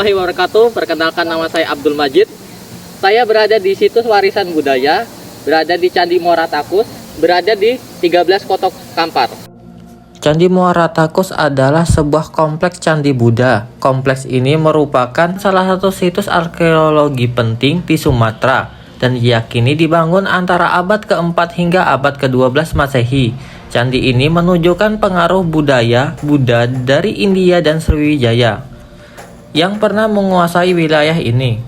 warahmatullahi wabarakatuh. Perkenalkan, nama saya Abdul Majid. Saya berada di situs warisan budaya, berada di Candi Muara Takus, berada di 13 Koto Kampar. Candi Muara Takus adalah sebuah kompleks candi Buddha. Kompleks ini merupakan salah satu situs arkeologi penting di Sumatera dan diyakini dibangun antara abad ke-4 hingga abad ke-12 Masehi. Candi ini menunjukkan pengaruh budaya Buddha dari India dan Sriwijaya yang pernah menguasai wilayah ini.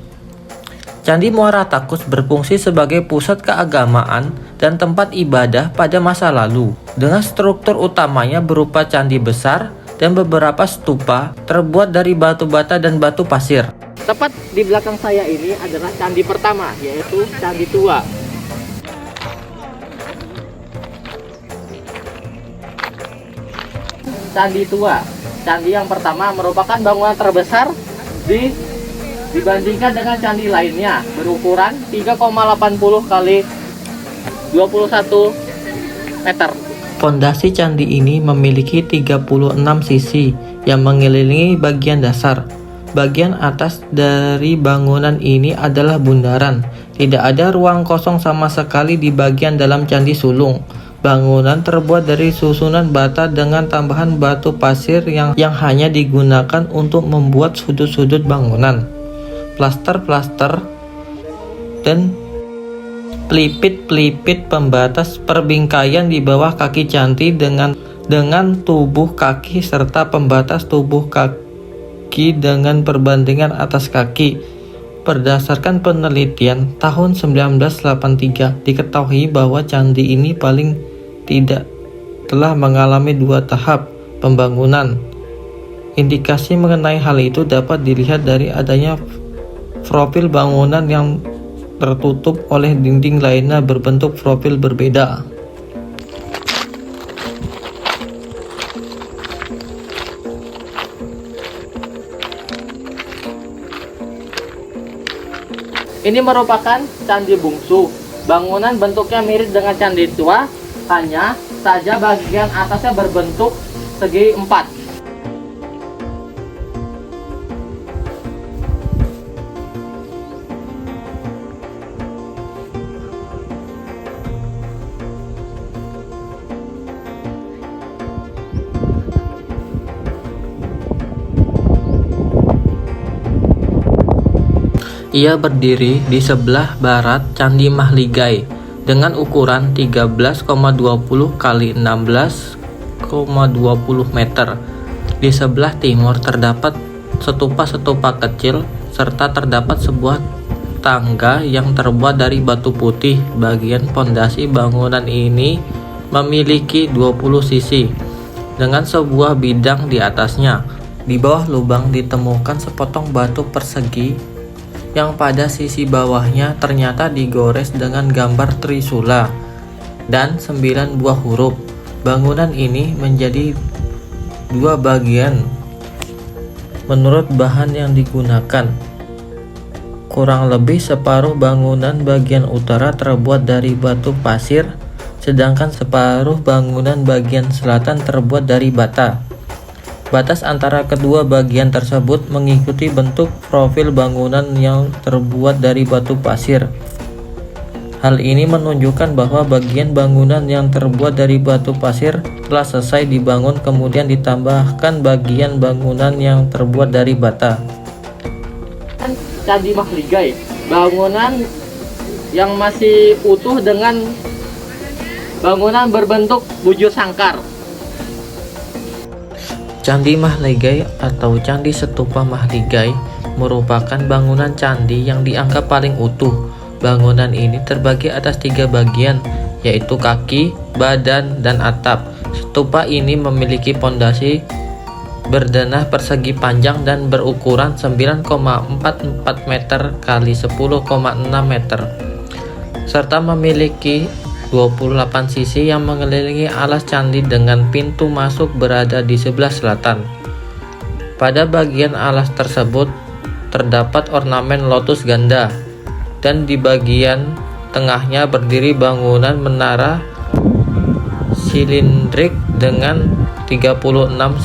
Candi Muara Takus berfungsi sebagai pusat keagamaan dan tempat ibadah pada masa lalu, dengan struktur utamanya berupa candi besar dan beberapa stupa terbuat dari batu bata dan batu pasir. Tepat di belakang saya ini adalah candi pertama, yaitu Candi Tua. Candi Tua, candi yang pertama, merupakan bangunan terbesar dibandingkan dengan candi lainnya, berukuran 3,80 kali 21 meter. Pondasi candi ini memiliki 36 sisi yang mengelilingi bagian dasar. Bagian atas dari bangunan ini adalah bundaran. Tidak ada ruang kosong sama sekali di bagian dalam candi sulung. Bangunan terbuat dari susunan bata dengan tambahan batu pasir yang hanya digunakan untuk membuat sudut-sudut bangunan. Plaster-plaster dan pelipit-pelipit pembatas perbingkaian di bawah kaki candi dengan tubuh kaki serta pembatas tubuh kaki dengan perbandingan atas kaki. Berdasarkan penelitian tahun 1983, diketahui bahwa candi ini paling tidak telah mengalami 2 tahap pembangunan. Indikasi mengenai hal itu dapat dilihat dari adanya profil bangunan yang tertutup oleh dinding lainnya berbentuk profil berbeda. Ini merupakan candi bungsu. Bangunan bentuknya mirip dengan Candi Tua, hanya saja bagian atasnya berbentuk segi 4. Ia berdiri di sebelah barat Candi Mahligai dengan ukuran 13,20 x 16,20 meter. Di sebelah timur terdapat stupa-stupa kecil serta terdapat sebuah tangga yang terbuat dari batu putih. Bagian pondasi bangunan ini memiliki 20 sisi dengan sebuah bidang di atasnya. Di bawah lubang ditemukan sepotong batu persegi yang pada sisi bawahnya ternyata digores dengan gambar trisula dan 9 buah huruf. Bangunan ini menjadi 2 bagian menurut bahan yang digunakan. Kurang lebih separuh bangunan bagian utara terbuat dari batu pasir, sedangkan separuh bangunan bagian selatan terbuat dari bata. Batas antara kedua bagian tersebut mengikuti bentuk profil bangunan yang terbuat dari batu pasir. Hal ini menunjukkan bahwa bagian bangunan yang terbuat dari batu pasir telah selesai dibangun, kemudian ditambahkan bagian bangunan yang terbuat dari bata. Candi Mahligai, bangunan yang masih utuh dengan bangunan berbentuk bujur sangkar. Candi Mahligai atau Candi Stupa Mahligai merupakan bangunan candi yang dianggap paling utuh. Bangunan ini terbagi atas 3 bagian, yaitu kaki, badan, dan atap. Stupa ini memiliki pondasi berdenah persegi panjang dan berukuran 9,44 meter x 10,6 meter, serta memiliki 28 sisi yang mengelilingi alas candi dengan pintu masuk berada di sebelah selatan. Pada bagian alas tersebut terdapat ornamen lotus ganda dan di bagian tengahnya berdiri bangunan menara silindrik dengan 36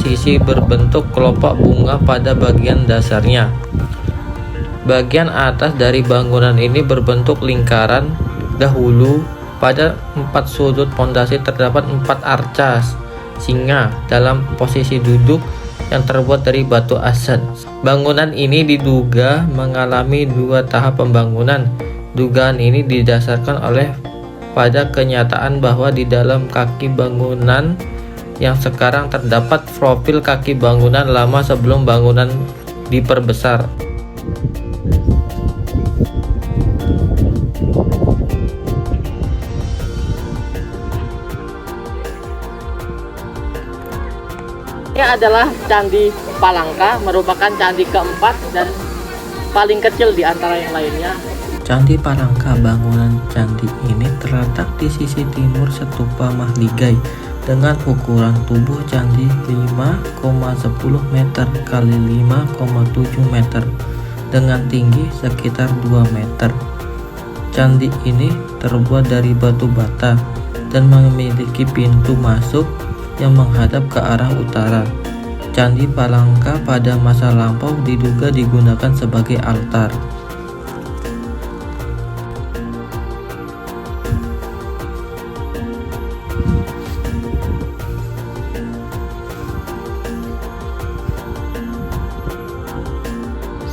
sisi berbentuk kelopak bunga pada bagian dasarnya. Bagian atas dari bangunan ini berbentuk lingkaran. Dahulu, pada 4 sudut pondasi terdapat 4 arca singa dalam posisi duduk yang terbuat dari batu asen. Bangunan ini diduga mengalami 2 tahap pembangunan. Dugaan ini didasarkan oleh pada kenyataan bahwa di dalam kaki bangunan yang sekarang terdapat profil kaki bangunan lama sebelum bangunan diperbesar. Ini adalah Candi Palangka, merupakan candi keempat dan paling kecil di antara yang lainnya. Candi Palangka, bangunan candi ini terletak di sisi timur stupa Mahligai dengan ukuran tubuh candi 5,10 meter x 5,7 meter dengan tinggi sekitar 2 meter. Candi ini terbuat dari batu bata dan memiliki pintu masuk yang menghadap ke arah utara. Candi Palangka pada masa lampau diduga digunakan sebagai altar.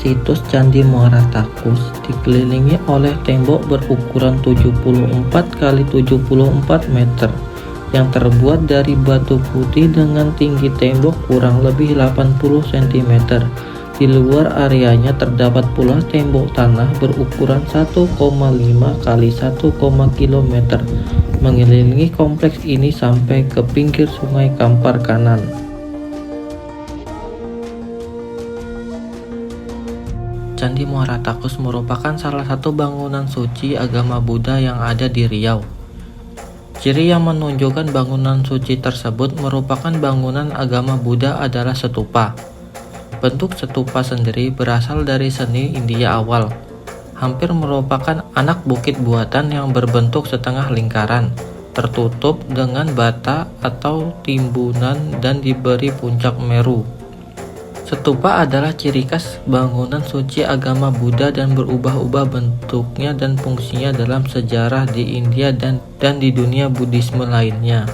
Situs Candi Muara Takus dikelilingi oleh tembok berukuran 74 x 74 meter yang terbuat dari batu putih dengan tinggi tembok kurang lebih 80 cm. Di luar areanya terdapat pula tembok tanah berukuran 1,5 x 1, km mengelilingi kompleks ini sampai ke pinggir Sungai Kampar kanan. Candi Muara Takus merupakan salah satu bangunan suci agama Buddha yang ada di Riau. Ciri yang menunjukkan bangunan suci tersebut merupakan bangunan agama Buddha adalah stupa. Bentuk stupa sendiri berasal dari seni India awal. Hampir merupakan anak bukit buatan yang berbentuk setengah lingkaran, tertutup dengan bata atau timbunan dan diberi puncak Meru. Stupa adalah ciri khas bangunan suci agama Buddha dan berubah-ubah bentuknya dan fungsinya dalam sejarah di India dan di dunia Buddhisme lainnya.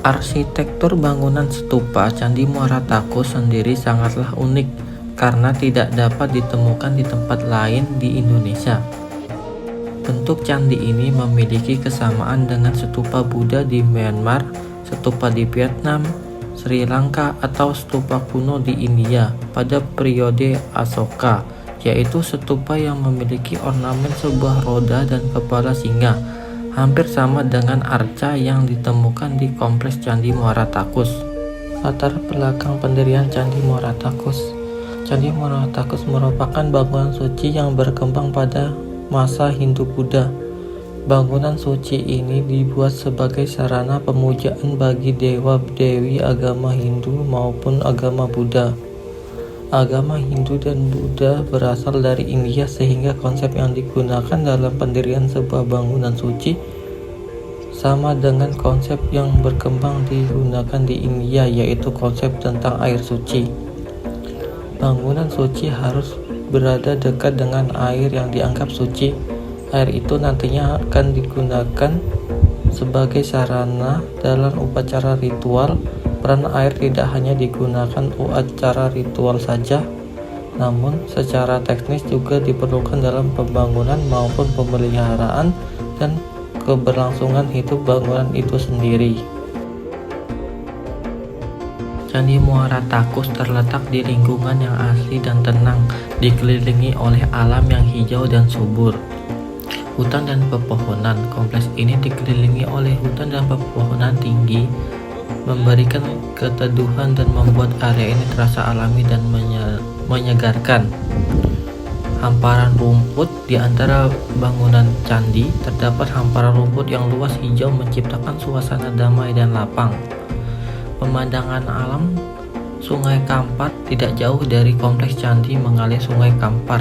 Arsitektur bangunan stupa Candi Muara Takus sendiri sangatlah unik karena tidak dapat ditemukan di tempat lain di Indonesia. Bentuk candi ini memiliki kesamaan dengan stupa Buddha di Myanmar, stupa di Vietnam, Sri Lanka, atau stupa kuno di India pada periode Asoka, yaitu stupa yang memiliki ornamen sebuah roda dan kepala singa, hampir sama dengan arca yang ditemukan di kompleks Candi Muara Takus. Latar belakang pendirian Candi Muara Takus. Candi Muara Takus merupakan bangunan suci yang berkembang pada masa Hindu-Buddha. Bangunan suci ini dibuat sebagai sarana pemujaan bagi dewa-dewi agama Hindu maupun agama Buddha. Agama Hindu dan Buddha berasal dari India sehingga konsep yang digunakan dalam pendirian sebuah bangunan suci sama dengan konsep yang berkembang digunakan di India, yaitu konsep tentang air suci. Bangunan suci harus berada dekat dengan air yang dianggap suci. Air itu nantinya akan digunakan sebagai sarana dalam upacara ritual. Peran air tidak hanya digunakan upacara ritual saja, namun secara teknis juga diperlukan dalam pembangunan maupun pemeliharaan dan keberlangsungan hidup bangunan itu sendiri. Candi Muara Takus terletak di lingkungan yang asli dan tenang, dikelilingi oleh alam yang hijau dan subur. Hutan dan pepohonan. Kompleks ini dikelilingi oleh hutan dan pepohonan tinggi, memberikan keteduhan dan membuat area ini terasa alami dan menyegarkan. Hamparan rumput di antara bangunan candi. Terdapat hamparan rumput yang luas hijau menciptakan suasana damai dan lapang. Pemandangan alam Sungai Kampar tidak jauh dari kompleks candi mengalir Sungai Kampar.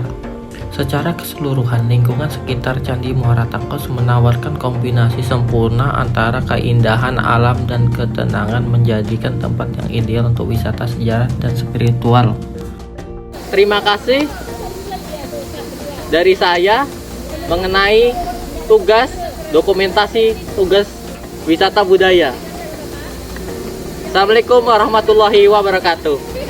Secara keseluruhan, lingkungan sekitar Candi Muara Takus menawarkan kombinasi sempurna antara keindahan alam dan ketenangan, menjadikan tempat yang ideal untuk wisata sejarah dan spiritual. terima kasih dari saya mengenai dokumentasi tugas wisata budaya. Assalamualaikum warahmatullahi wabarakatuh.